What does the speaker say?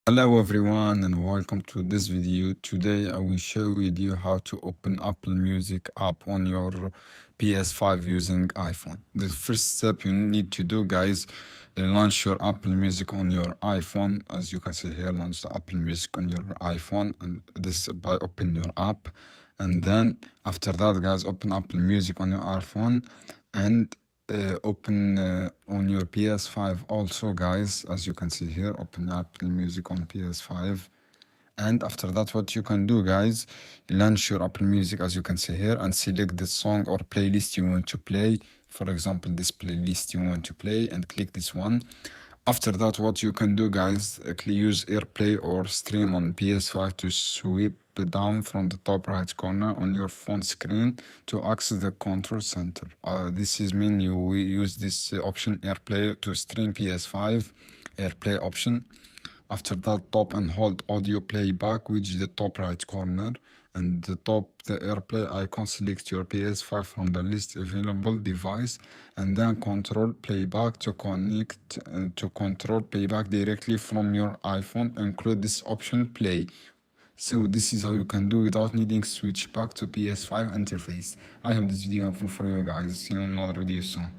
Hello everyone and welcome to this video. Today I will share with you how to open Apple Music app on your PS5 using iPhone. The first step you need to do, guys, launch your Apple Music on your iPhone. As you can see here, launch the Apple Music on your iPhone, and this by open your app. And then after that, guys, open Apple Music on your iPhone and open on your PS5 also, guys. As you can see here, open Apple Music on PS5. And after that, what you can do, guys, launch your Apple Music, as you can see here, and select the song or playlist you want to play. For example, this playlist you want to play, and click this one. After that, what you can do, guys, use AirPlay or stream on PS5 to sweep down from the top right corner on your phone screen to access the control center. This is mean you will use this option AirPlay to stream PS5 AirPlay option. After that, tap and hold audio playback, which is the top right corner, and the AirPlay icon. Select your PS5 from the list available device, and then control playback to connect to control playback directly from your iPhone. Include this option play. So this is how you can do without needing switch back to PS5 interface. I hope this video helpful for you guys. See you in another video soon.